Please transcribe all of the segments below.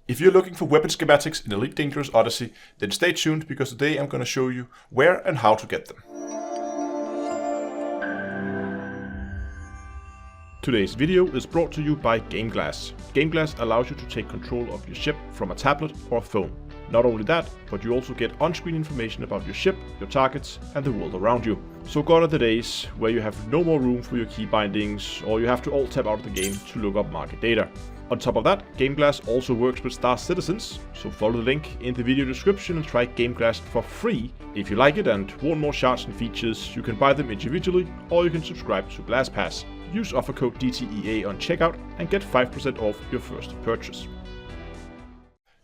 If you're looking for weapon schematics in Elite Dangerous Odyssey, then stay tuned because today I'm going to show you where and how to get them. Today's video is brought to you by GameGlass. GameGlass allows you to take control of your ship from a tablet or phone. Not only that, but you also get on-screen information about your ship, your targets, and the world around you. So gone are the days where you have no more room for your key bindings, or you have to alt-tab out of the game to look up market data. On top of that, GameGlass also works with Star Citizens, so follow the link in the video description and try GameGlass for free. If you like it and want more shards and features, you can buy them individually, or you can subscribe to GlassPass. Use offer code DTEA on checkout and get 5% off your first purchase.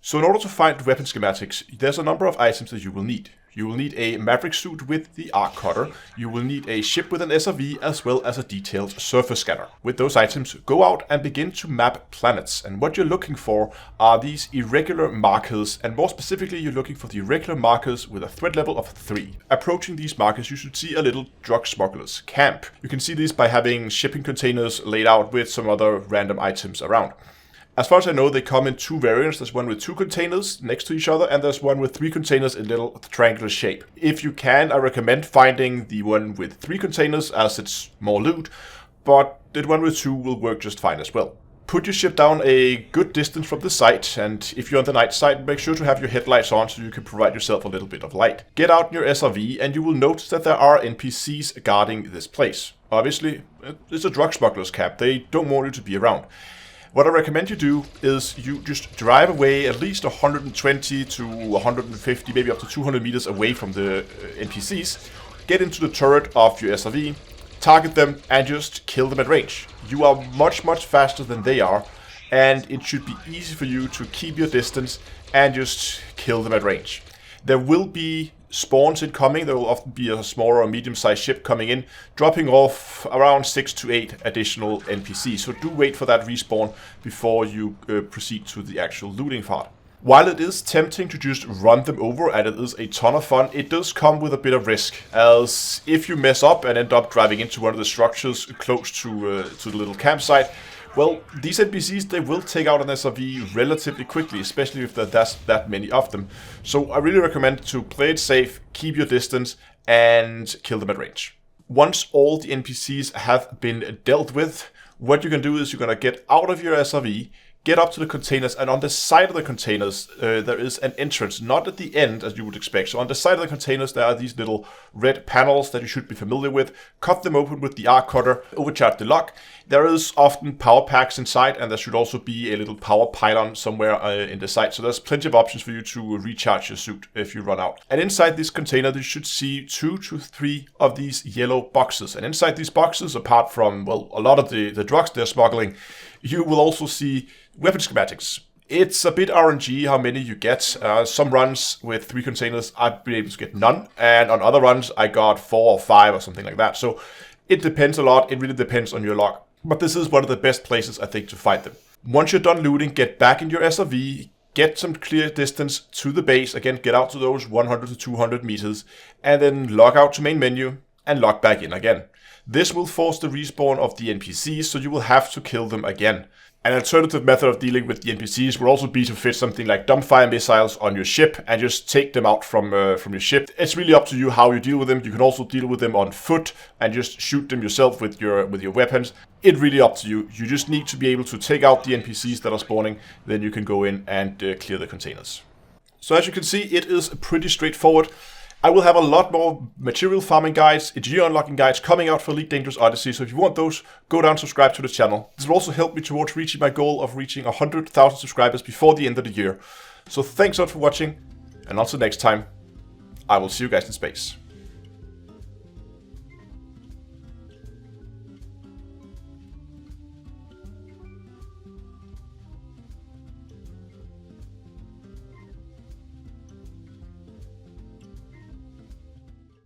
So in order to find weapon schematics, there's a number of items that you will need. You will need a Maverick suit with the arc cutter, you will need a ship with an SRV as well as a detailed surface scanner. With those items, go out and begin to map planets, and what you're looking for are these irregular markers, and more specifically you're looking for the irregular markers with a threat level of 3. Approaching these markers you should see a little drug smuggler's camp. You can see this by having shipping containers laid out with some other random items around. As far as I know, they come in 2 variants. There's one with 2 containers next to each other, and there's one with 3 containers in little triangular shape. If you can, I recommend finding the one with 3 containers as it's more loot, but the one with 2 will work just fine as well. Put your ship down a good distance from the site, and if you're on the night side, make sure to have your headlights on so you can provide yourself a little bit of light. Get out in your SRV, and you will notice that there are NPCs guarding this place. Obviously, it's a drug smuggler's camp. They don't want you to be around. What I recommend you do is you just drive away at least 120 to 150, maybe up to 200 meters away from the NPCs. Get into the turret of your SRV, target them, and just kill them at range. You are much faster than they are, and it should be easy for you to keep your distance and just kill them at range. There will be spawns incoming. There will often be a smaller or medium-sized ship coming in, dropping off around 6 to 8 additional NPCs. So do wait for that respawn before you proceed to the actual looting part. While it is tempting to just run them over, and it is a ton of fun, it does come with a bit of risk, as if you mess up and end up driving into one of the structures close to the little campsite, well, these NPCs, they will take out an SRV relatively quickly, especially if there's that many of them. So I really recommend to play it safe, keep your distance, and kill them at range. Once all the NPCs have been dealt with, what you can do is you're going to get out of your SRV, get up to the containers, and on the side of the containers there is an entrance, not at the end as you would expect. So on the side of the containers there are these little red panels that you should be familiar with. Cut them open with the arc cutter, overcharge the lock. There is often power packs inside, and there should also be a little power pylon somewhere in the site. So there's plenty of options for you to recharge your suit if you run out. And inside this container you should see 2 to 3 of these yellow boxes. And inside these boxes, apart from, well, a lot of the drugs they're smuggling, you will also see weapon schematics. It's a bit RNG how many you get. Some runs with 3 containers I've been able to get none, and on other runs I got 4 or 5 or something like that. So it depends a lot. It really depends on your luck. But this is one of the best places, I think, to find them. Once you're done looting, get back in your SRV, get some clear distance to the base. Again, get out to those 100 to 200 meters, and then log out to main menu and log back in again. This will force the respawn of the NPCs, so you will have to kill them again. An alternative method of dealing with the NPCs will also be to fit something like dumbfire missiles on your ship and just take them out from your ship. It's really up to you how you deal with them. You can also deal with them on foot and just shoot them yourself with your weapons. It's really up to you. You just need to be able to take out the NPCs that are spawning, then you can go in and clear the containers. So as you can see, it is pretty straightforward. I will have a lot more material farming guides, engineer unlocking guides coming out for Elite Dangerous Odyssey, so if you want those, go down and subscribe to the channel. This will also help me towards reaching my goal of reaching 100,000 subscribers before the end of the year. So thanks a lot for watching, and until next time, I will see you guys in space.